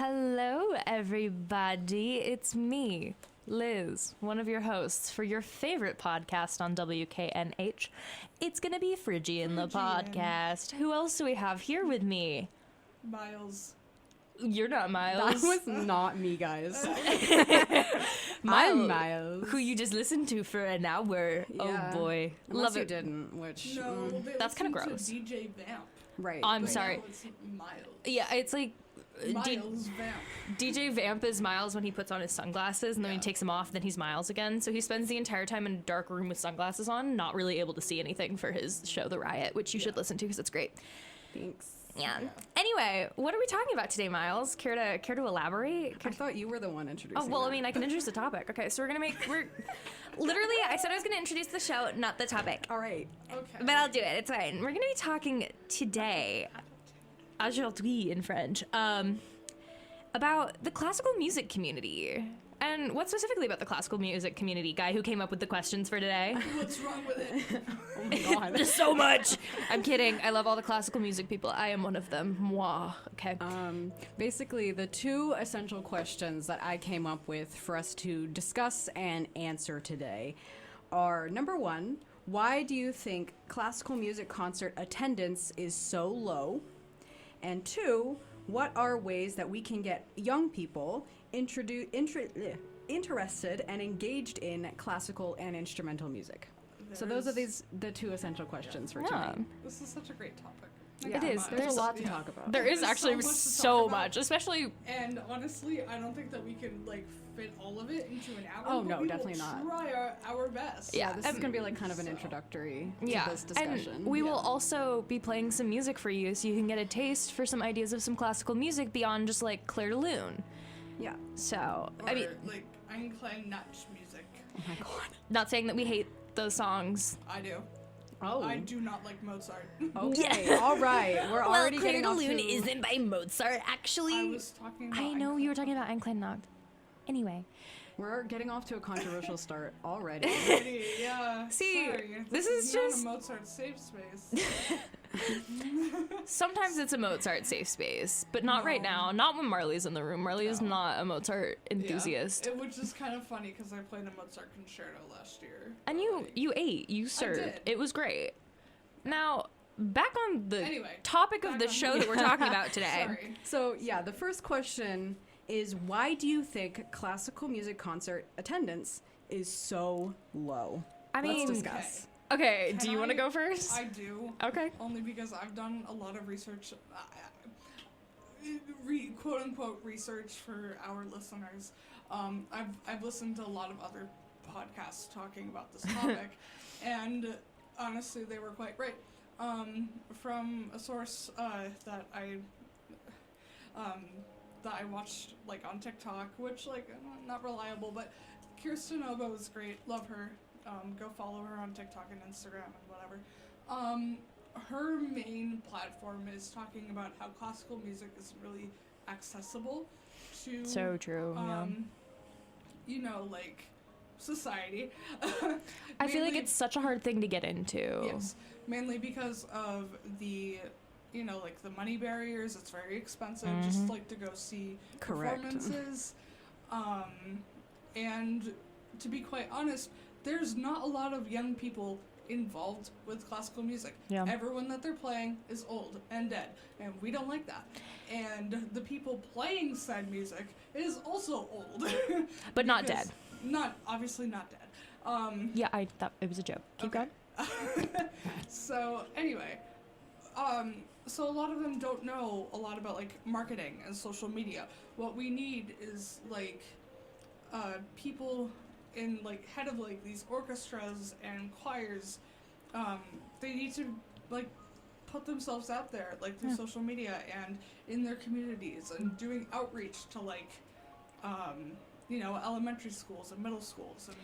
Hello, everybody. It's me, Liz, one of your hosts for your favorite podcast on WKNH. It's going to be Phrygian, the podcast. Who else do we have here with me? Miles. You're not Miles. That was not me, guys. I'm Miles. Who you just listened to for an hour. Yeah. Oh, boy. Unless Love you it. didn't, which... No, they That's kinda listen gross. to DJ Vamp. Right. I'm But sorry. now it's Miles. Yeah, it's like... Miles Vamp. DJ Vamp is Miles when he puts on his sunglasses, and then when he takes them off, then he's Miles again. So he spends the entire time in a dark room with sunglasses on, not really able to see anything for his show, The Riot, which you should listen to because it's great. Thanks. Yeah. Anyway, what are we talking about today, Miles? Care to elaborate? I thought you were the one introducing Oh, well, that. I mean, I can introduce the topic. Okay, so we're literally, I said I was going to introduce the show, not the topic. All right. Okay. But I'll do it. It's fine. We're going to be talking today, aujourd'hui in French, about the classical music community. And what specifically about the classical music community? Guy who came up with the questions for today. What's wrong with it? Oh my god. There's so much. I'm kidding. I love all the classical music people. I am one of them. Moi. Okay. Basically, the two essential questions that I came up with for us to discuss and answer today are, number one, why do you think classical music concert attendance is so low? And two, what are ways that we can get young people interested and engaged in classical and instrumental music? So those are the two essential questions for tonight. This is such a great topic. It is. There's a lot to talk about. There is There's actually so much to so talk about. much, especially... And honestly, I don't think that we can fit all of it into an hour. Oh, but no, we definitely will not. Try our best. Yeah. This is going to be like kind of an introductory to this discussion. And we will also be playing some music for you so you can get a taste for some ideas of some classical music beyond just like Claire de Lune. Yeah. So, Or I mean, Einklein Natch music. Oh my god. not saying that we hate those songs. I do. Oh. I do not like Mozart. Okay. All right. We're already Claire getting de off Lune to... isn't by Mozart, actually. I was talking about I know you were talking about Einklein Nacht. Anyway. We're getting off to a controversial start already. Yeah. See, sorry. this is not just- a Mozart safe space. Sometimes it's a Mozart safe space, but not right No. now. Not when Marley's in the room. Marley is No. not a Mozart enthusiast. Yeah. Which is kind of funny because I played a Mozart concerto last year. And you served. did. It was great. Now, back on the Anyway, topic of back the on- show that we're talking about today. Sorry. So, yeah, the first question is, why do you think classical music concert attendance is so low? I mean, Let's discuss. okay, Can do you want to I- go first? I do. Okay. Only because I've done a lot of research, quote unquote research for our listeners. I've listened to a lot of other podcasts talking about this topic, and honestly, they were quite right. From a source that I watched on TikTok, which not reliable, but Kirsten Obo is great. Love her. Go follow her on TikTok and Instagram and whatever. Her main platform is talking about how classical music isn't really accessible to So true. society. I feel like Mainly- it's such a hard thing to get into. Yes, mainly because of the the money barriers. It's very expensive just to go see Correct. performances. And to be quite honest, there's not a lot of young people involved with classical music. Yeah. Everyone that they're playing is old and dead, and we don't like that. And the people playing said music is also old. But not Because- dead. Obviously not dead. Yeah, I thought it was a joke. Keep Okay. going. So anyway, so a lot of them don't know a lot about marketing and social media. What we need is people in head of these orchestras and choirs. They need to put themselves out there through social media and in their communities and doing outreach to elementary schools and middle schools and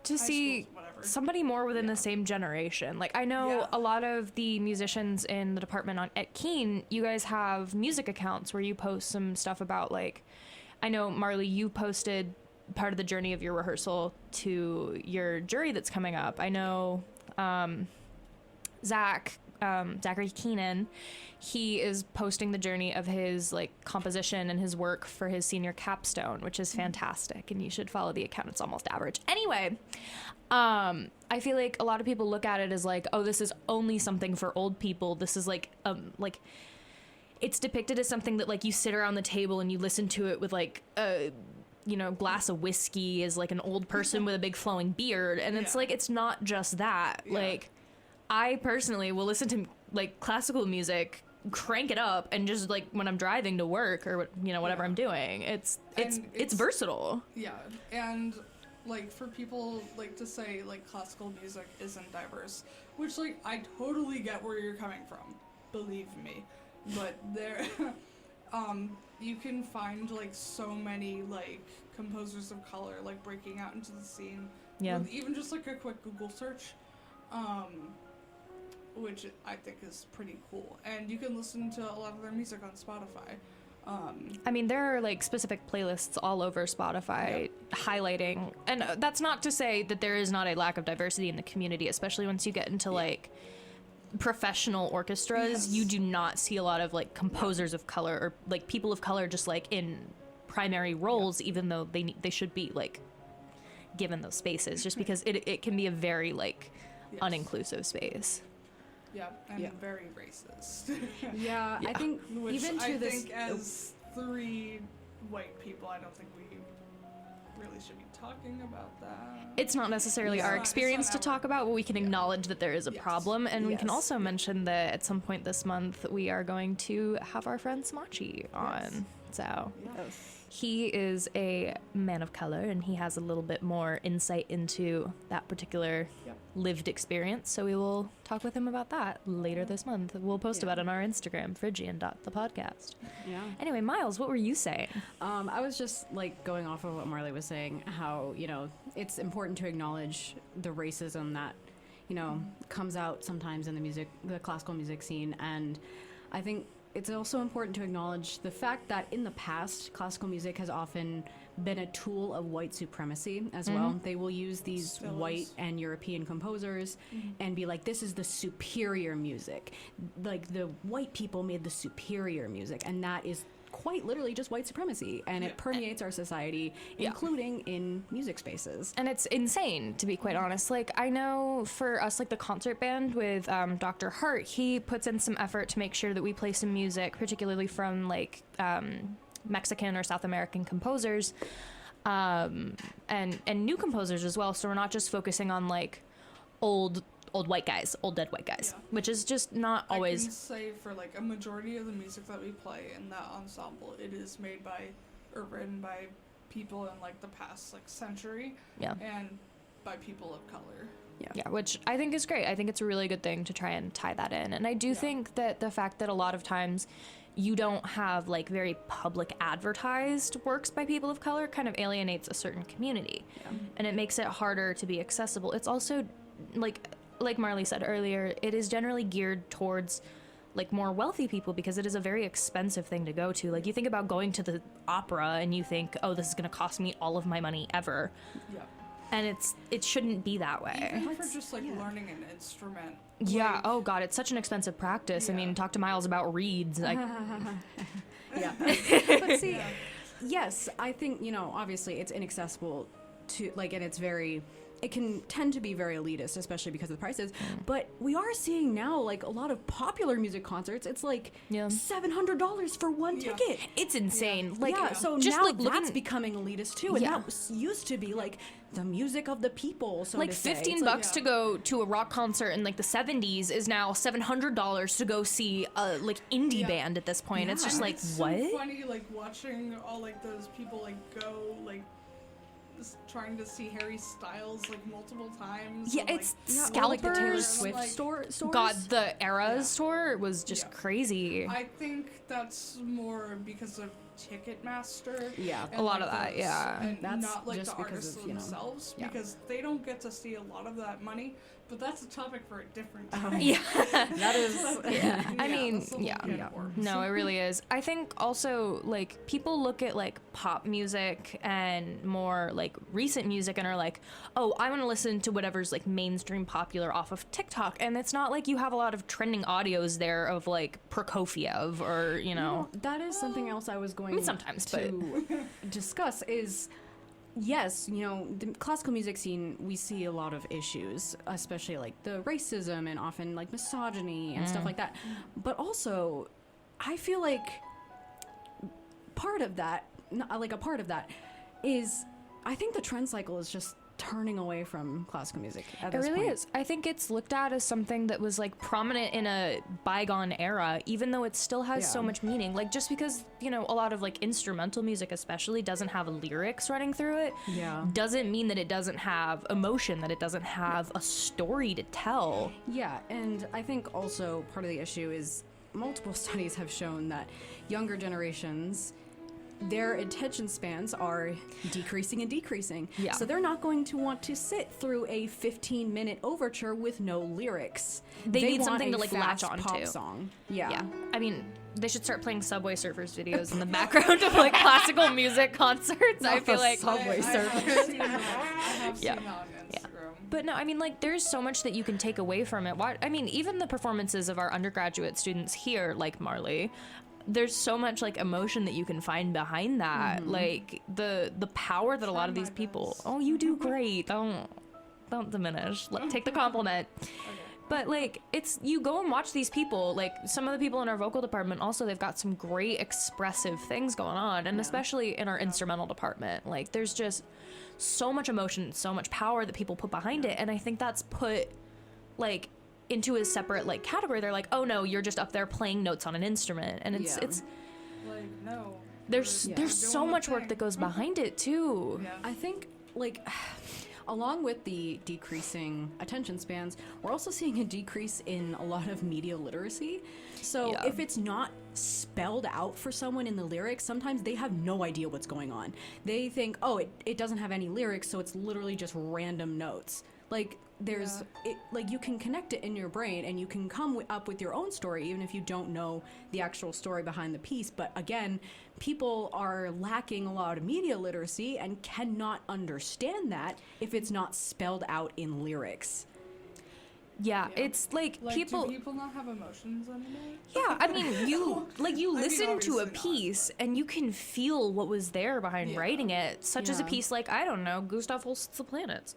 To high see schools, whatever. somebody more within the same generation. I know Yeah. a lot of the musicians in the department at Keene, you guys have music accounts where you post some stuff about I know, Marley, you posted part of the journey of your rehearsal to your jury that's coming up. I know Zach Zachary Keenan, he is posting the journey of his like composition and his work for his senior capstone, which is fantastic, and you should follow the account. It's almost average. Anyway, I feel like a lot of people look at it as like, oh, this is only something for old people. This is like it's depicted as something that like you sit around the table and you listen to it with like a glass of whiskey as like an old person with a big flowing beard, and it's like, it's not just that. Like, I personally will listen to like classical music, crank it up, and just like when I'm driving to work or whatever I'm doing. It's versatile. Yeah, and like for people like to say like classical music isn't diverse, which like I totally get where you're coming from, believe me, but there you can find like so many like composers of color like breaking out into the scene with even just like a quick Google search, which I think is pretty cool. And you can listen to a lot of their music on Spotify. I mean, there are like specific playlists all over Spotify highlighting, and that's not to say that there is not a lack of diversity in the community, especially once you get into like professional orchestras. You do not see a lot of like composers of color or like people of color just like in primary roles, even though they should be like given those spaces, just because it can be a very like uninclusive space. Very racist. I think Which even to I this think as 3 white people, I don't think we really should be talking about that. It's not necessarily our experience to talk about, but we can acknowledge that there is a problem, and we can also mention that at some point this month we are going to have our friend Smachi on. So he is a man of color, and he has a little bit more insight into that particular lived experience. So we will talk with him about that later this month. We'll post about it on our Instagram, Phrygian.thepodcast. Anyway, Miles, what were you saying? I was just like going off of what Marley was saying, how, it's important to acknowledge the racism that, comes out sometimes in the classical music scene. And I think it's also important to acknowledge the fact that in the past, classical music has often been a tool of white supremacy as well. They will use these white and European composers and be like, this is the superior music. Like, the white people made the superior music, and that is quite literally just white supremacy, and it permeates our society, including in music spaces. And it's insane, to be quite honest. Like, I know for us, like the concert band with Dr. Hart, he puts in some effort to make sure that we play some music, particularly from like Mexican or South American composers, and new composers as well. So we're not just focusing on like old dead white guys, which is just not always. I can say for like a majority of the music that we play in that ensemble, it is made by or written by people in like the past like century, and by people of color. Yeah, which I think is great. I think it's a really good thing to try and tie that in. And I do think that the fact that a lot of times you don't have like very public advertised works by people of color kind of alienates a certain community, and it makes it harder to be accessible. It's also like Marley said earlier, it is generally geared towards like more wealthy people, because it is a very expensive thing to go to. Like, you think about going to the opera and you think, oh, this is going to cost me all of my money ever. And it shouldn't be that way. Even for just like learning an instrument. Oh god, it's such an expensive practice. I mean, talk to Miles about reeds. Like But see, yes, I think, obviously it's inaccessible to like, and it can tend to be very elitist, especially because of the prices. But we are seeing now, like, a lot of popular music concerts, it's like $700 for one ticket. It's insane. So just now like that's becoming elitist too, and that used to be like the music of the people. So like $15 to go to a rock concert in like the 70s is now $700 to go see a like indie band at this point. It's just like, it's what? So funny, like watching all like those people like go like trying to see Harry Styles like multiple times. It's or, like the Taylor Scalpers. Swift like, stores. God, the Eras tour was just crazy. I think that's more because of Ticketmaster. Yeah. and, A lot like, of that, those- yeah. And That's not like just the because artists of, themselves, yeah. because they don't get to see a lot of that money. But that's a topic for a different time. Yeah. That is. I mean, that's a whole yeah. can of worms. No, it really is. I think also, like, people look at, like, pop music and more, like, recent music and are like, oh, I want to listen to whatever's, like, mainstream popular off of TikTok. And it's not like you have a lot of trending audios there of, like, Prokofiev or, you know. That is something else I was going sometimes, to discuss is, yes, the classical music scene, we see a lot of issues, especially like the racism and often like misogyny and stuff like that. But also, I feel like part of that is, I think the trend cycle is just turning away from classical music at It this really point. is. I think it's looked at as something that was like prominent in a bygone era, even though it still has so Yeah. much meaning. Like just because, a lot of like instrumental music especially doesn't have lyrics running through it, Yeah. doesn't mean that it doesn't have emotion, that it doesn't have a story to tell. Yeah, and I think also part of the issue is multiple studies have shown that younger generations, their attention spans are decreasing and decreasing. Yeah. So they're not going to want to sit through a 15-minute overture with no lyrics. They need want something a to, like, latch fast on pop to. song. Yeah. Yeah. I mean, they should start playing Subway Surfers videos in the background of like classical music concerts. I feel like Subway I Surfers. have seen that. I have Yeah. seen that on Instagram. But no, I mean, like, there's so much that you can take away from it. I mean, even the performances of our undergraduate students here, like Marley, there's so much, like, emotion that you can find behind that. Like, the power that a lot of Try these my people... best. Oh, you do great. Don't diminish. Take the compliment. But, like, you go and watch these people, like, some of the people in our vocal department also, they've got some great expressive things going on, and especially in our instrumental department. Like, there's just so much emotion, so much power that people put behind it, and I think that's put, like, into a separate, like, category. They're like, oh, no, you're just up there playing notes on an instrument, and it's Yeah. Like, no. there's we're there's so doing the much work thing. that goes behind it, too. Yeah. I think, like, along with the decreasing attention spans, we're also seeing a decrease in a lot of media literacy. So Yeah. if it's not spelled out for someone in the lyrics, sometimes they have no idea what's going on. They think, oh, it doesn't have any lyrics, so it's literally just random notes. Like, like, you can connect it in your brain and you can come up with your own story, even if you don't know the actual story behind the piece. But again, people are lacking a lot of media literacy and cannot understand that if it's not spelled out in lyrics. Yeah, Yeah. it's like Like, people... do people not have emotions anymore? Yeah, I mean, you listen to a obviously not, piece and you can feel what was there behind Yeah. writing it, such as a Yeah. piece like, I don't know, Gustav Holst's The Planets.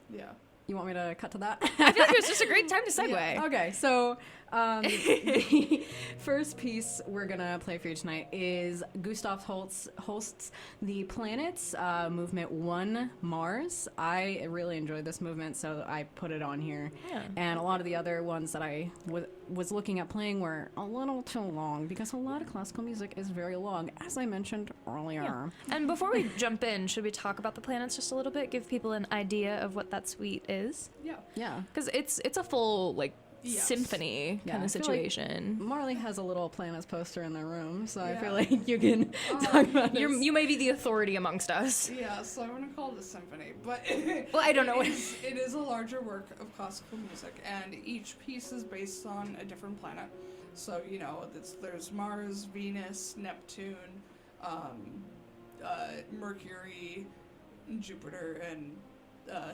Yeah. You want me to cut to that? I feel like it was just a great time to segue. Yeah. Okay, so the first piece we're gonna play for you tonight is Gustav Holst's The Planets, movement 1, Mars. I really enjoyed this movement, so I put it on here. Yeah. And a lot of the other ones that I was looking at playing were a little too long, because a lot of classical music is very long, as I mentioned earlier. Yeah. And before we jump in, should we talk about The Planets just a little bit? Give people an idea of what that suite is? Yeah. Yeah. Because it's a full, like, Yes. symphony Yeah, kind I of feel like situation. Marley has a little Planets poster in their room, so I Yeah. feel like you can talk about You're, this. you may be the authority amongst us. Yeah, so I'm gonna call it a symphony, but Well, I don't know what it is a larger work of classical music, and each piece is based on a different planet. So there's Mars, Venus, Neptune, Mercury, Jupiter, and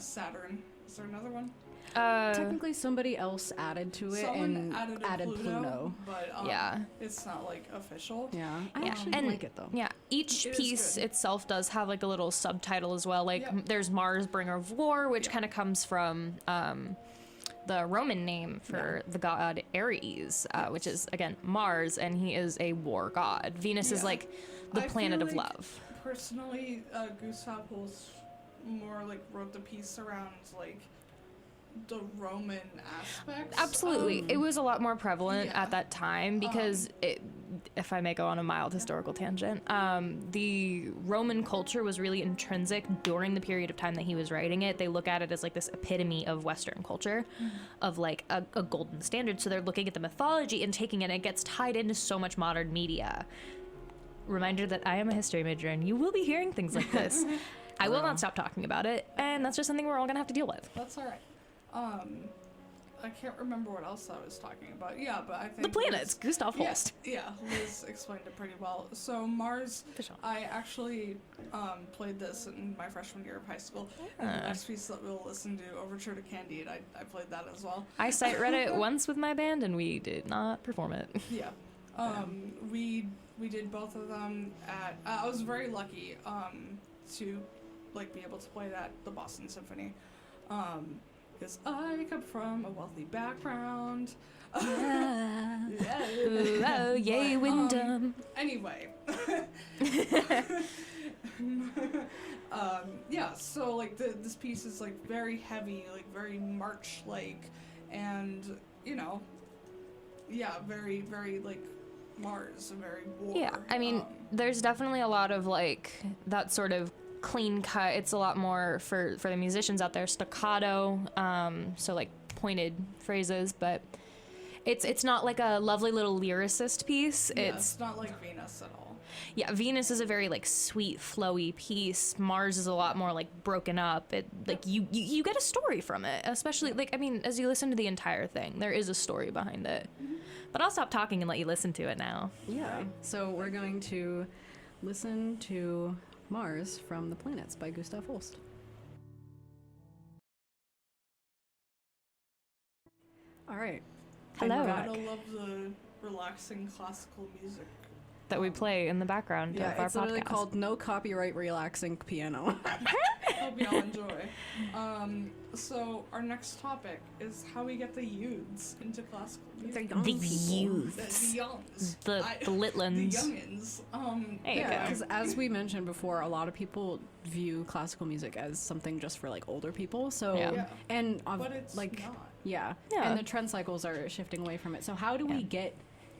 Saturn. Is there another one? Technically, somebody else added to it Someone and added Pluto, but Yeah. it's not like official. Yeah, I Yeah, actually and like it though. Yeah, each It is piece good. itself does have like a little subtitle as well. Like Yep. there's Mars, bringer of war, which Yep. kind of comes from the Roman name for the god Ares, which is again Mars, and he is a war god. Venus is Yeah. like the I planet feel of like, love. Personally, Gustav Holst more like wrote the piece around like the Roman aspects. Absolutely, of- it was a lot more prevalent Yeah. at that time because if I may go on a mild historical tangent, the Roman culture was really intrinsic during the period of time that he was writing it. They look at it as like this epitome of Western culture, of like a golden standard. So they're looking at the mythology and taking it, and it gets tied into so much modern media. reminder that I am a history major and you will be hearing things like this. I will not stop talking about it, and that's just something we're all gonna have to deal with. That's all right. I can't remember what else I was talking about. Yeah, but I think The planets, Gustav Holst. Yeah, Liz explained it pretty well. So Mars, I actually played this in my freshman year of high school. And the next piece that we'll listen to, Overture to Candide, I played that as well. I sight read it once with my band, and we did not perform it. Yeah. We did both of them at. I was very lucky to like be able to play it at the Boston Symphony. Because I come from a wealthy background. Yeah. Oh, yay, Wyndham. Anyway. Yeah, so like this piece is like very heavy, like very march-like, and you know, yeah, very, very like Mars, very war. Yeah, I mean, there's definitely a lot of like that sort of clean cut. It's a lot more for the musicians out there, staccato, so like pointed phrases, but it's not like a lovely little lyricist piece. Yeah, it's not like Venus at all. Yeah, Venus is a very like sweet, flowy piece. Mars is a lot more like broken up. It like you get a story from it, especially like, I mean, as you listen to the entire thing, there is a story behind it. But I'll stop talking and let you listen to it now. Yeah. So we're going to listen to Mars from the Planets by Gustav Holst. All right. Hello. And we're I back. love the relaxing classical music. That we play in the background Yeah, of our it's literally podcast. called No Copyright Relaxing Piano. Hope y'all enjoy. So our next topic is how we get the youths into classical music. The youths. The youngs. The litlins. The youngins. There you Yeah, go. because as we mentioned before, a lot of people view classical music as something just for like older people. So Yeah. Yeah. and But it's like not. yeah, Yeah. and the trend cycles are shifting away from it. So how do we get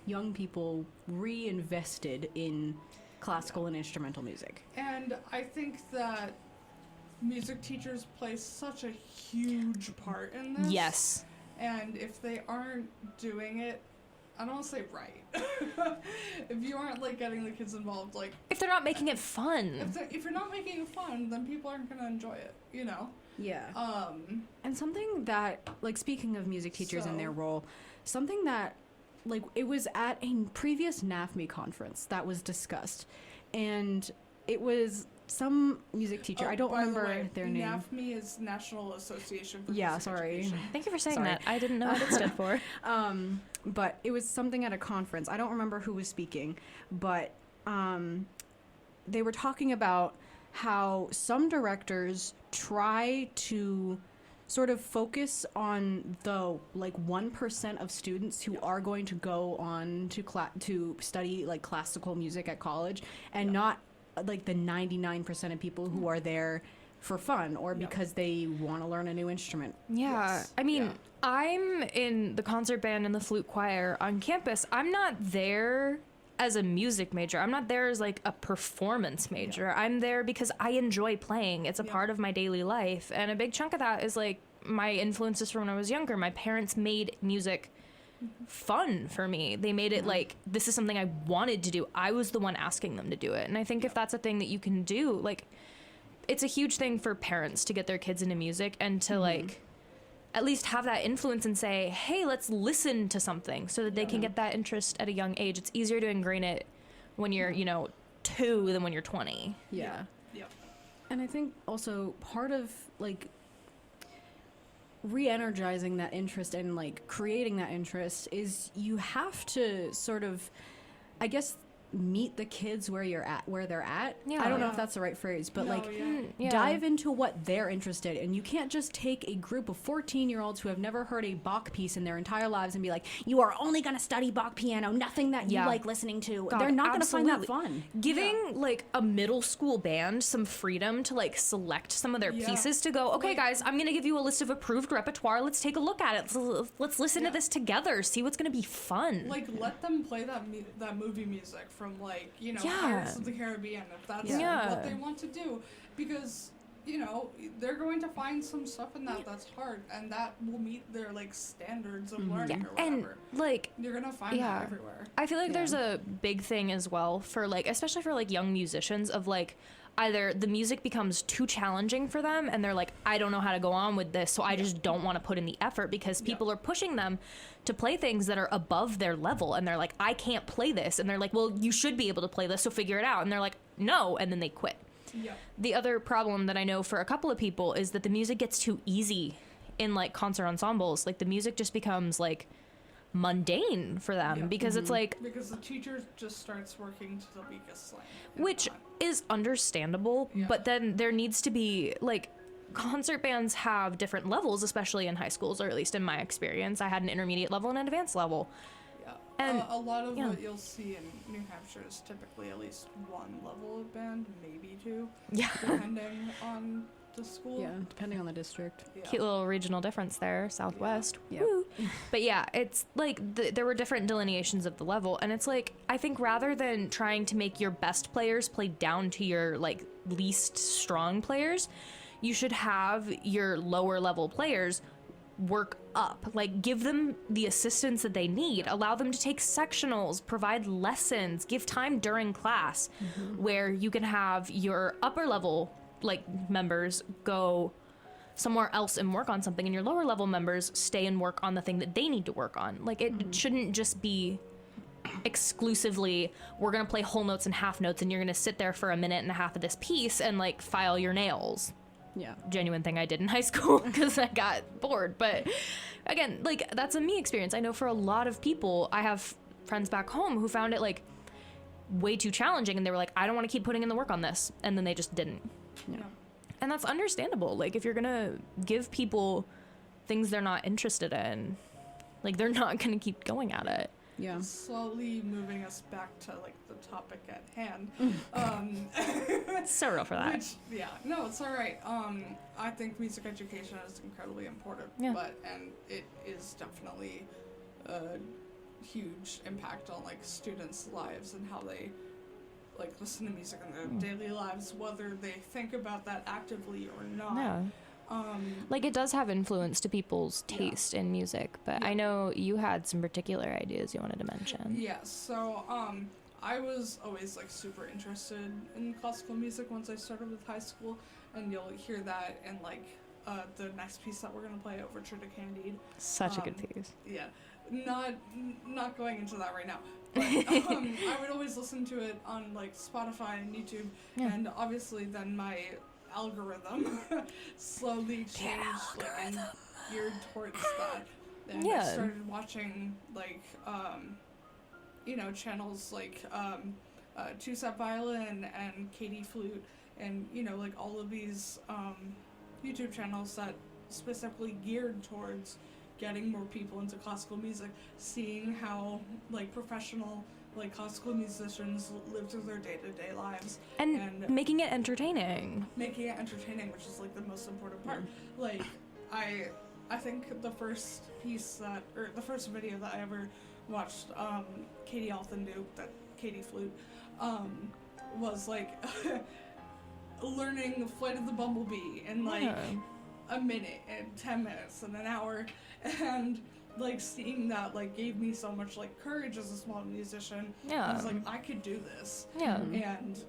young people reinvested in classical and instrumental music? And I think that music teachers play such a huge part in this. Yes. And if they aren't doing it, I don't want to say right. If you aren't like getting the kids involved, like If they're not making it fun. if you're not making it fun, then people aren't gonna enjoy it. You know. Yeah. And something that, like, speaking of music teachers and their So- role, something that, like, it was at a previous NAFME conference that was discussed, and it was some music teacher. I don't by the remember way, their name. NAFME is National Association for Yeah, Music sorry. Education. Thank you for saying Sorry. that. I didn't know what it stood for. But it was something at a conference. I don't remember who was speaking, but they were talking about how some directors try to sort of focus on the like 1% of students who are going to go on to study like classical music at college, and not like the 99% of people who are there for fun or because they want to learn a new instrument. Yeah. Yes. I mean, Yeah. I'm in the concert band and the flute choir on campus. I'm not there as a music major. I'm not there as like a performance major. I'm there because I enjoy playing. It's a part of my daily life. And a big chunk of that is like my influences from when I was younger. My parents made music fun for me. They made it like, this is something I wanted to do. I was the one asking them to do it. And I think if that's a thing that you can do, like, it's a huge thing for parents to get their kids into music and to like at least have that influence and say, hey, let's listen to something so that they can get that interest at a young age. It's easier to ingrain it when you're, 2 than when you're 20. Yeah. Yep. And I think also part of like re-energizing that interest and like creating that interest is you have to sort of, I guess, meet the kids where they're at. Yeah. I don't know if that's the right phrase, but No, like Yeah. dive into what they're interested in. You can't just take a group of 14-year-olds who have never heard a Bach piece in their entire lives and be like, you are only going to study Bach piano, nothing that you Yeah. like listening to. God, They're not going to find that absolutely. fun. Giving like a middle school band some freedom to like select some of their Yeah. pieces to go, okay, Like- guys, I'm going to give you a list of approved repertoire. Let's take a look at it. Let's listen to this together. See what's going to be fun. Like, let them play that movie music from, like, Yeah. Pirates of the Caribbean, if that's Yeah. what they want to do. Because, you know, they're going to find some stuff in that that's hard, and that will meet their like standards of learning or And whatever. like, You're gonna find that everywhere. I feel like Yeah. there's a big thing as well for like, especially for like young musicians, of like either the music becomes too challenging for them and they're like, I don't know how to go on with this, so I just don't want to put in the effort, because people are pushing them to play things that are above their level, and they're like, I can't play this, and they're like, well, you should be able to play this, so figure it out, and they're like, no, and then they quit. Yeah. The other problem that I know for a couple of people is that the music gets too easy in like concert ensembles. Like the music just becomes like mundane for them, because it's like, Because the teacher just starts working to the weakest link. which is understandable, but then there needs to be like, concert bands have different levels, especially in high schools, or at least in my experience. I had an intermediate level and an advanced level. Yeah. And A lot of what you'll see in New Hampshire is typically at least one level of band, maybe two, Yeah. depending on the school. Yeah, depending on the district. Yeah. Cute little regional difference there, Southwest. Yeah. Woo. But yeah, it's like there were different delineations of the level, and it's like, I think rather than trying to make your best players play down to your like least strong players, you should have your lower level players work up, like give them the assistance that they need, allow them to take sectionals, provide lessons, give time during class where you can have your upper level like members go somewhere else and work on something, and your lower level members stay and work on the thing that they need to work on. Like it shouldn't just be exclusively, we're gonna play whole notes and half notes, and you're gonna sit there for a minute and a half of this piece and like file your nails. Yeah. Genuine thing I did in high school because I got bored. But again, like that's a me experience. I know for a lot of people, I have friends back home who found it like way too challenging, and they were like, I don't want to keep putting in the work on this, and then they just didn't. Yeah. And that's understandable. Like if you're gonna give people things they're not interested in, like they're not gonna keep going at it. Yeah. Slowly moving us back to like the topic at hand. It's so real for that. Which, yeah, no, it's all right. I think music education is incredibly important, Yeah. and it is definitely a huge impact on like students' lives and how they like listen to music in their daily lives, whether they think about that actively or not. Yeah. Like it does have influence to people's taste in music, but I know you had some particular ideas you wanted to mention. Yeah, so I was always like super interested in classical music once I started with high school, and you'll hear that in like the next piece that we're gonna play, Overture to Candide. Such a good piece. Yeah, not going into that right now. But I would always listen to it on like Spotify and YouTube, and obviously then my algorithm slowly changed like, and geared towards that. And I started watching like channels like two-step violin and Katie flute, and like all of these YouTube channels that specifically geared towards getting more people into classical music, seeing how like professional like classical musicians live through their day-to-day lives, and making it entertaining. Which is like the most important part. Like I think the first the first video that I ever watched Katie Alton do, that Katie flute, was like learning Flight of the Bumblebee in like a minute and 10 minutes and an hour, and like seeing that like gave me so much like courage as a small musician. I was like, I could do this. And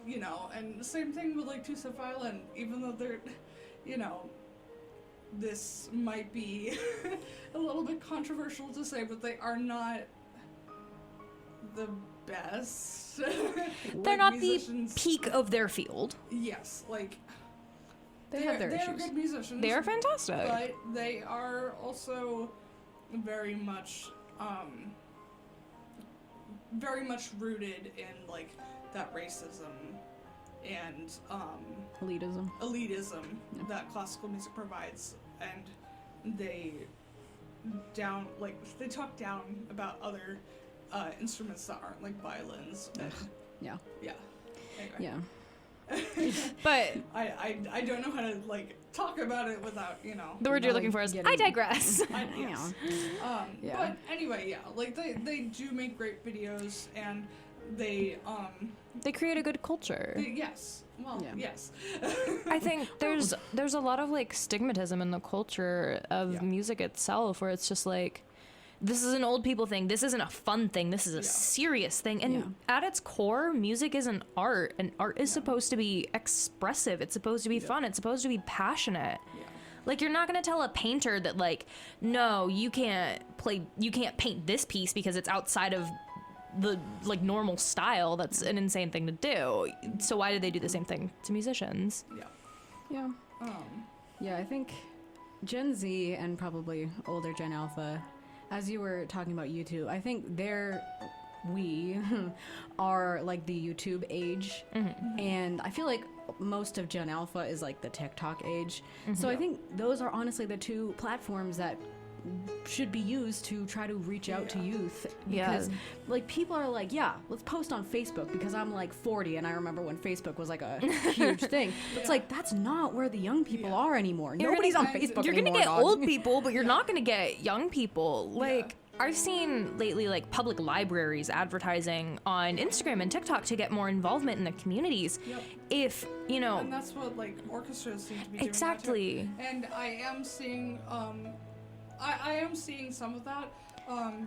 and the same thing with like two-step violin, even though they're this might be a little bit controversial to say, but they are not the best. They're not the peak of their field. Yes, like They have their they issues. are good musicians. They are fantastic. But they are also very much rooted in like that racism and elitism that classical music provides, and they talk down about other instruments that aren't like violins. And, Yeah. Anyway. Yeah. But I don't know how to like talk about it without the word you're looking for is I digress. Yes. But anyway, like they do make great videos, and they They create a good culture. yes, Well, Yeah. yes. I think there's a lot of like stigmatism in the culture of music itself, where it's just like, this is an old people thing. This isn't a fun thing. This is a serious thing. And at its core, music is an art, and art is supposed to be expressive. It's supposed to be fun. It's supposed to be passionate. Yeah. Like, you're not going to tell a painter that, like, no, you can't paint this piece because it's outside of the, like, normal style. That's an insane thing to do. So why did they do the same thing to musicians? Yeah. Yeah, I think Gen Z and probably older Gen Alpha, as you were talking about YouTube, I think we are like the YouTube age, and I feel like most of Gen Alpha is like the TikTok age. So I think those are honestly the two platforms that should be used to try to reach out to youth, because like people are like, yeah, let's post on Facebook, because I'm like 40 and I remember when Facebook was like a huge thing. It's like, that's not where the young people are anymore. Nobody's on Facebook You're anymore. gonna get dog. old people, but you're not gonna get young people. Like, I've seen lately, like, public libraries advertising on Instagram and TikTok to get more involvement in the communities. If, you know... And that's what, like, orchestras seem to be doing. Exactly. And I am seeing, I am seeing some of that,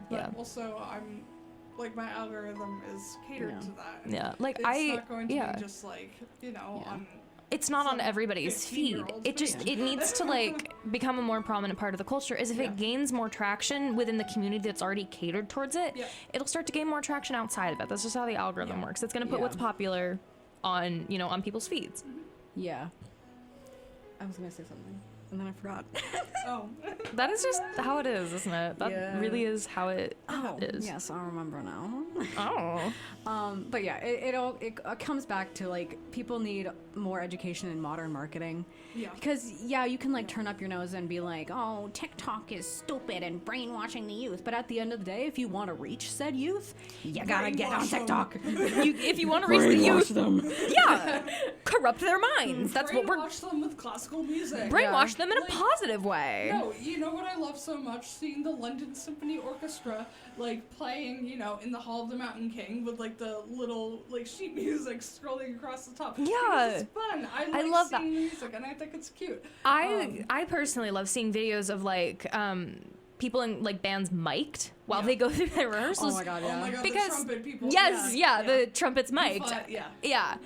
but also I'm, like, my algorithm is catered to that. Yeah, like, it's not going to be just, like, you know, on... It's not on everybody's feed. It just, it needs to, like, become a more prominent part of the culture. Is if it gains more traction within the community that's already catered towards it, it'll start to gain more traction outside of it. That's just how the algorithm works. It's gonna put what's popular on, you know, on people's feeds. Yeah. I was gonna say something, and then I forgot. That is just how it is, isn't it? That really is how it is. Yes, I remember now. But yeah, it comes back to, like, people need more education in modern marketing. Because you can, like, turn up your nose and be like, oh, TikTok is stupid and brainwashing the youth. But at the end of the day, if you want to reach said youth, you gotta get on TikTok. If you want to reach the youth, corrupt their minds. That's what we're. Brainwash them with classical music. Brainwash them in a positive way. No, you know what I love so much? Seeing the London Symphony Orchestra, like, playing, you know, in the Hall of the Mountain King with, like, the little, like, sheet music scrolling across the top. Yeah. Because it's fun. I love seeing that. the music, and I think it's cute. I personally love seeing videos of, like, people in, like, bands mic'd while they go through their rehearsals. Oh my god, yeah. Oh my god, Because the trumpet people. yes, the trumpet's mic'd. Yeah.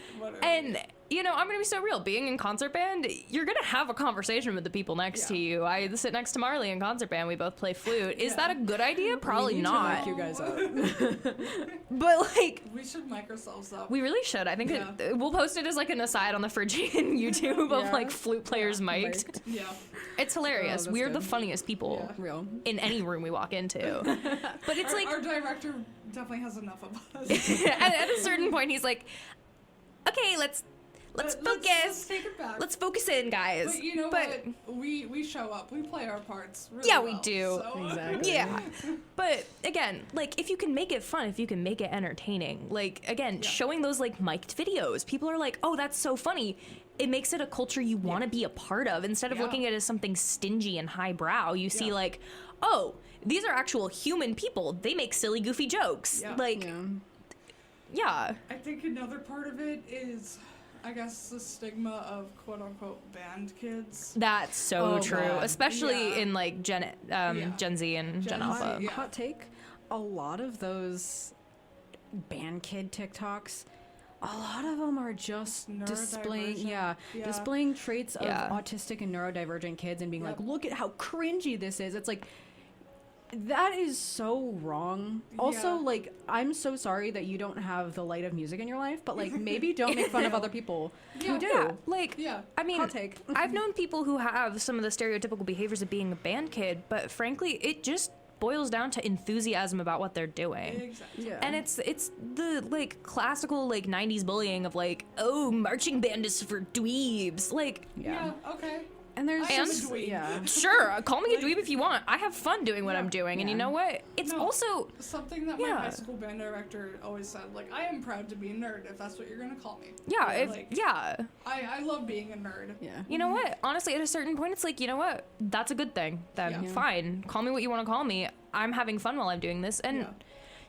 And you know, I'm gonna be so real. Being in concert band, you're gonna have a conversation with the people next to you. I sit next to Marley in concert band. We both play flute. Is that a good idea? Probably not. To mic you guys up. But like, we should mic ourselves up. we really should. I think we'll post it as like an aside on the Phrygian YouTube of like flute players mic'd. Yeah. It's hilarious. that's We're the good. funniest people Real. in any room we walk into. But it's like Our director definitely has enough of us. at a certain point, he's like, "Okay, let's focus. Let's take it back. Let's focus in, guys." But you know what? We show up. We play our parts. Really Yeah, well, we do. So. Exactly. Yeah. But again, like, if you can make it fun, if you can make it entertaining, like, again, showing those like mic'd videos, people are like, "Oh, that's so funny." It makes it a culture you want to be a part of. Instead of looking at it as something stingy and highbrow, you see like, "Oh, these are actual human people. They make silly, goofy jokes." Yeah. Like, yeah. I think another part of it is, I guess, the stigma of quote-unquote band kids. That's so true, God. especially in like Gen Z and Gen Gen Alpha. Z, Hot take, a lot of those band kid TikToks, a lot of them are just displaying displaying traits of autistic and neurodivergent kids and being like, look at how cringy this is. It's like, that is so wrong. Also, like, I'm so sorry that you don't have the light of music in your life, but like, maybe don't make fun of other people who do. Yeah, like, I mean, Hot take. I've known people who have some of the stereotypical behaviors of being a band kid, but frankly, it just boils down to enthusiasm about what they're doing. Exactly. Yeah. And it's the like classical like 90s bullying of like, oh, marching band is for dweebs. Like, Yeah. Okay. And there's I am just, a dweeb. sure, call me a dweeb if you want. I have fun doing what I'm doing. And you know what? It's also something that my high school band director always said, like, I am proud to be a nerd if that's what you're gonna call me. I love being a nerd. Yeah. You know what? Honestly, at a certain point, it's like, you know what? That's a good thing. Then fine. Call me what you want to call me. I'm having fun while I'm doing this. And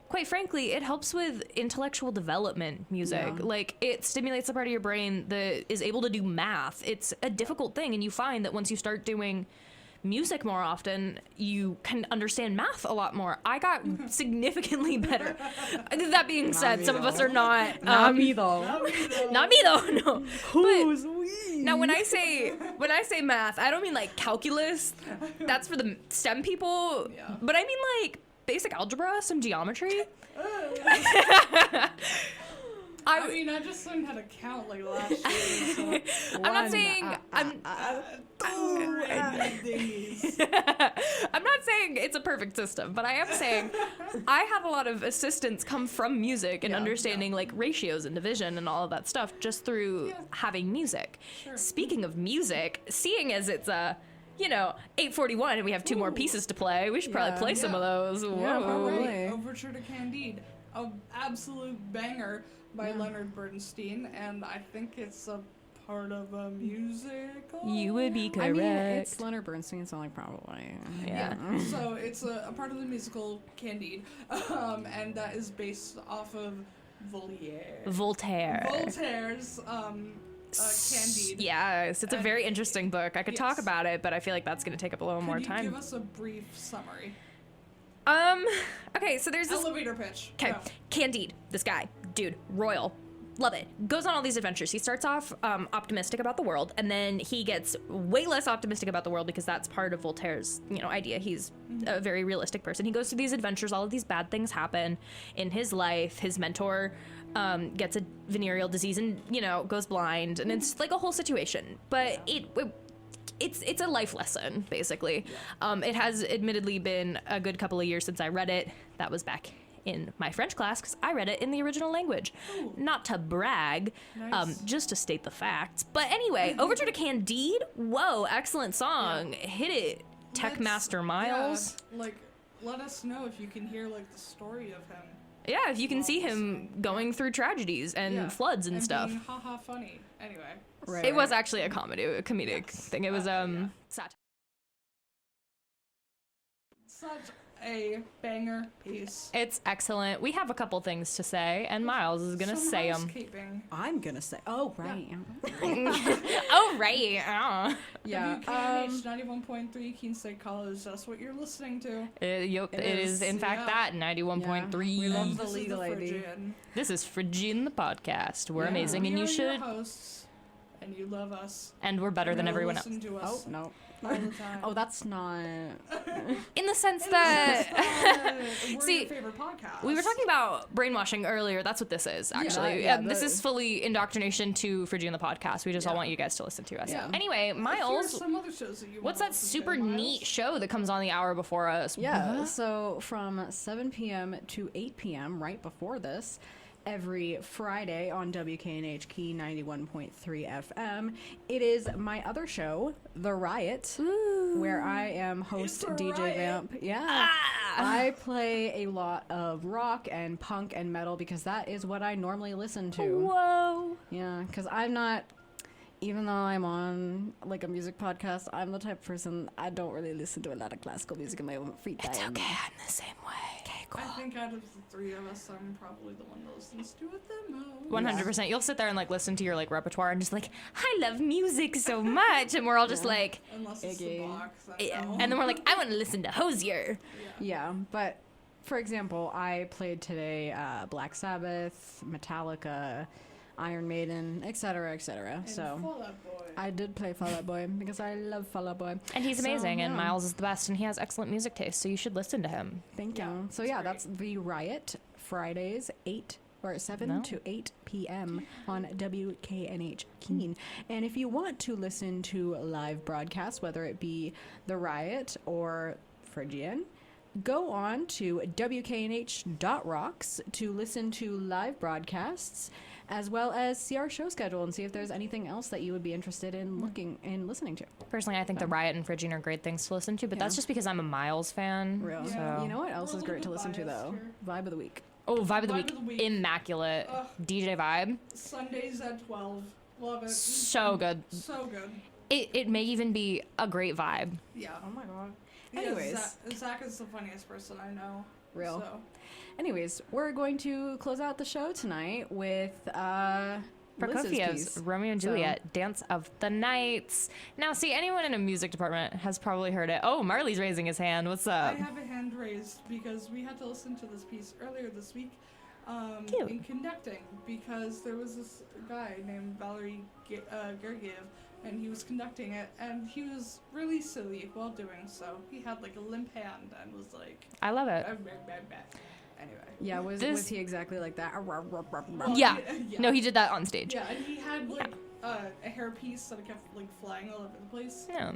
quite frankly, it helps with intellectual development, music. Yeah. Like, it stimulates the part of your brain that is able to do math. It's a difficult thing, and you find that once you start doing music more often, you can understand math a lot more. I got significally better. That being said, some of us are not. Not me though. Not me though. No. Who's But we? now, when I say math, I don't mean like calculus. That's for the STEM people. Yeah. But I mean like basic algebra, some geometry. I mean, I just learned how to count like last year. So. I'm not saying I'm not saying it's a perfect system, but I am saying I had a lot of assistance come from music and understanding like ratios and division and all of that stuff just through having music. Sure. Speaking of music, seeing as it's 8:41 and we have 2 more pieces to play, we should probably play some of those. Yeah, Whoa. probably. Right, Overture to Candide, a absolute banger by Leonard Bernstein, and I think it's a part of a musical. You would be correct. I mean, it's Leonard Bernstein, so like probably. Yeah. So it's a part of the musical Candide, and that is based off of Voltaire's Candide. Yes, it's a And- very interesting book. I could talk Yes. about it, but I feel like that's going to take up a little more Could you time. give us a brief summary? Okay, so there's this. Elevator pitch. Okay, Go. Candide, this guy, dude, royal, love it. Goes on all these adventures. He starts off optimistic about the world, and then he gets way less optimistic about the world because that's part of Voltaire's, idea. He's a very realistic person. He goes through these adventures. All of these bad things happen in his life. His mentor gets a venereal disease and goes blind, and it's like a whole situation. But it's a life lesson, basically. It has admittedly been a good couple of years since I read it. That was back in my French class because I read it in the original language. Ooh. Not to brag, Nice. just to state the facts. But anyway, Overture to Candide. Whoa, excellent song. Hit it, Tech Master Miles. Yeah, like, let us know if you can hear like the story of him. Yeah, if you can see him going through tragedies and floods and stuff. Being haha funny. Anyway. Right. It was actually a comedic thing. It was satire. Such a banger piece. It's excellent. We have a couple things to say, and Miles is gonna Some say them. housekeeping. I'm gonna say. Oh right. Oh right. Yeah. WKNH 91.3 Keene State College. That's what you're listening to. It is in fact yeah. that 91.3. We love the This is legal ID. Phrygian. This is Phrygian the podcast. We're Yeah. amazing, We and you are your should, hosts, and you love us. and we're better than You everyone else. listen to Oh us no. all the time. Oh, that's not. In the sense that We're See, your favorite podcast. we were talking about brainwashing earlier. That's what this is, actually. This the- is fully indoctrination to Phrygian the podcast. We just all want you guys to listen to us. Yeah. Anyway, Here's Miles, some other shows that you what's wanna that listen super to, Miles? neat show that comes on the hour before us? Yeah, so from 7 p.m. to 8 p.m. right before this, every Friday on WKNH Keene 91.3 FM, it is my other show, The Riot, where I am host It's a DJ riot. Vamp. Yeah. I play a lot of rock and punk and metal because that is what I normally listen to. Whoa. Yeah, because I'm not, even though I'm on like a music podcast, I'm the type of person, I don't really listen to a lot of classical music in my own free time. It's okay. I'm the same way. Okay, cool. I think out of the three of us, I'm probably the one that listens to it the most. 100%. You'll sit there and like listen to your like repertoire and just like, I love music so much, and we're all just like, Unless it's Iggy. the box. and then we're like, I want to listen to Hosier. Yeah, but for example, I played today Black Sabbath, Metallica, Iron Maiden, etc., etc. So Fall Out Boy. I did play Fall Out Boy because I love Fall Out Boy. And he's So, amazing, and yeah. Miles is the best, and he has excellent music taste, so you should listen to him. Thank Yeah, you. So it's yeah, great. that's The Riot, Fridays 7 No. to 8 p.m. on WKNH Keene. And if you want to listen to live broadcasts, whether it be The Riot or Phrygian, go on to WKNH.rocks to listen to live broadcasts, as well as see our show schedule and see if there's anything else that you would be interested in listening to. Personally, I think the Riot and Phrygian are great things to listen to, but that's Yeah. just because I'm a Miles fan. Real. Yeah. You know what else We're a is little great to bit listen to biased though? here. Vibe of the week. Oh, Vibe of the Vibe Week. of the Week. Immaculate. Ugh. DJ Vibe. Sundays at 12. Love it. So good. So good. It may even be a great vibe. Yeah. Oh my god. Yeah, Anyways. Zach is the funniest person I know. Real. So, Anyways, we're going to close out the show tonight with Liz's Prokofiev's piece. Romeo and So- Juliet, Dance of the Nights. Now, see, anyone in a music department has probably heard it. Oh, Marley's raising his hand. What's I up? have a hand raised because we had to listen to this piece earlier this week Cute. in conducting because there was this guy named Valery Gergiev and he was conducting it and he was really silly while doing so. He had like a limp hand and was like, I love it. anyway. Yeah, was This- he exactly like that? Well, Yeah. yeah. No, he did that on stage. Yeah, and he had like a hairpiece that kept like flying all over the place. Yeah,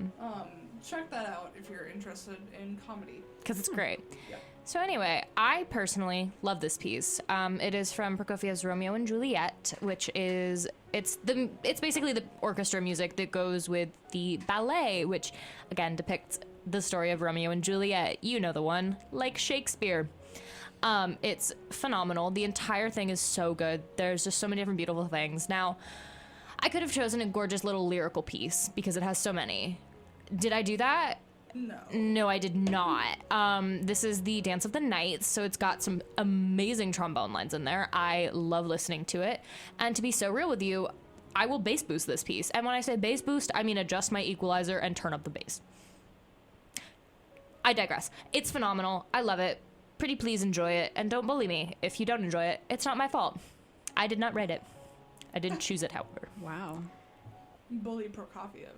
Check that out if you're interested in comedy. because it's great. Yeah. So anyway, I personally love this piece. It is from Prokofiev's Romeo and Juliet, which is it's basically the orchestra music that goes with the ballet, which again depicts the story of Romeo and Juliet. You know the one, like Shakespeare. It's phenomenal. The entire thing is so good. There's just so many different beautiful things. Now, I could have chosen a gorgeous little lyrical piece because it has so many. Did I do that? No. No, I did not. This is the Dance of the Nights, so it's got some amazing trombone lines in there. I love listening to it. And to be so real with you, I will bass boost this piece. And when I say bass boost, I mean adjust my equalizer and turn up the bass. I digress. It's phenomenal. I love it. Pretty please enjoy it. And don't bully me. If you don't enjoy it, it's not my fault. I did not write it. I didn't choose it, however. Wow. Bully Prokofiev.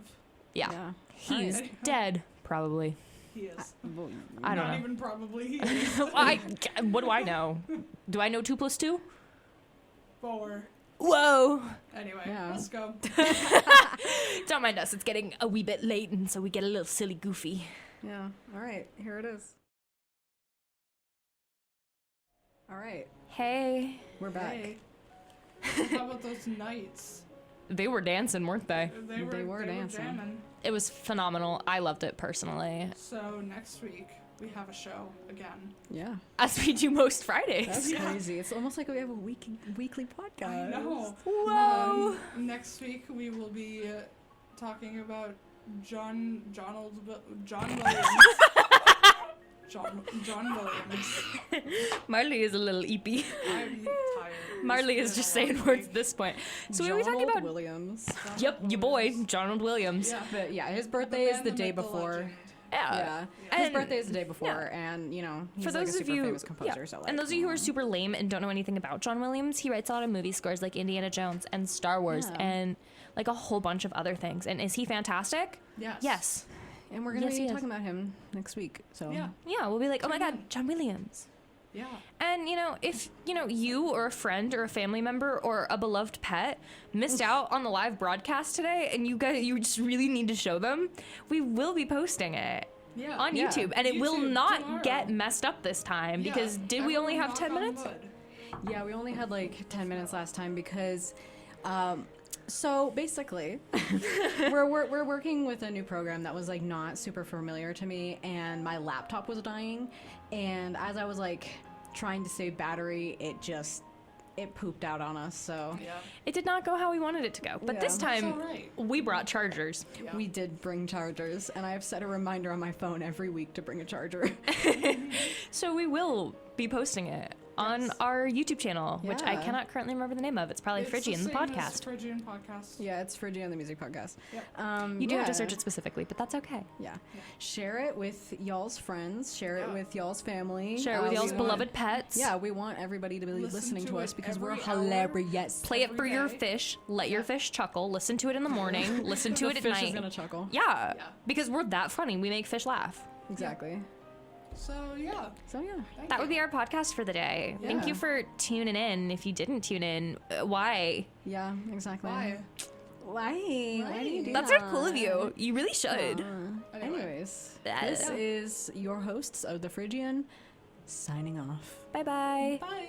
Yeah. He's Alright. dead, probably. He is. I don't Not know. even probably. He is. What do I know? Do I know 2 + 2? 4. Whoa! Anyway, Yeah. let's go. Don't mind us. It's getting a wee bit late, and so we get a little silly goofy. Yeah. All right. Here it is. All right. Hey. We're back. Hey. How about those nights? They were dancing, weren't they? They were dancing. jamming. It was phenomenal. I loved it personally. So next week we have a show again. Yeah. As we do most Fridays. That's Yeah. crazy. It's almost like we have a weekly podcast. I know. Whoa. Next week we will be talking about John Williams. John Williams. Marley is a little eepy. I'm tired. Marley is just saying words at this point. So we were talking about... Williams. Yep, your boy, Donald Williams. Yeah. But yeah, his birthday is the day before. Yeah. Yeah. His And- birthday is the day before, and you know, he's For like those a of super you, famous composer. So like, and those of you who are super lame and don't know anything about John Williams, he writes a lot of movie scores like Indiana Jones and Star Wars Yeah. and like a whole bunch of other things. And is he fantastic? Yes. Yes. and we're gonna Yes, he be is. talking about him next week. So Yeah. Yeah, we'll be like, oh my God, John Williams. Yeah. And if you or a friend or a family member or a beloved pet missed out on the live broadcast today, and you just really need to show them, we will be posting it Yeah. on Yeah. YouTube, and it will YouTube not tomorrow. get messed up this time Yeah. because did we only Everyone have 10 knock on minutes? wood. yeah, we only had like 10 minutes last time because. So basically, we're working with a new program that was like not super familiar to me, and my laptop was dying, and as I was like trying to save battery, it pooped out on us. So Yeah. It did not go how we wanted it to go, but Yeah. this time It's all right. we brought chargers. Yeah. we did bring chargers, and I have set a reminder on my phone every week to bring a charger. So we will be posting it on Yes. our YouTube channel, which I Yeah. cannot currently remember the name of. It's probably It's Phrygian the same as Podcast. Phrygian podcast. Yeah, it's Phrygian the Music Podcast. Yep. You do have to yeah. search it specifically, but that's okay. Yeah. Share it with y'all's friends. Share it Yeah. with y'all's family. Share it with we y'all's want- beloved pets. Yeah, we want everybody to be Listen listening to to it us because we're every hour. hilarious. Play it Every for your day. fish. Let your fish chuckle. Listen to it in the morning. Listen to The it at fish night. is gonna chuckle. Yeah, Yeah. because we're that funny. We make fish laugh. Exactly. So yeah. So yeah. Thank That you. would be our podcast for the day. Thank Yeah. you for tuning in. If you didn't tune in, why? Yeah, exactly. Why? Why? Why do you do That's that? very cool of you. You really should. Anyway. Anyways, That- this is your hosts of the Phrygian signing off. Bye bye. Bye.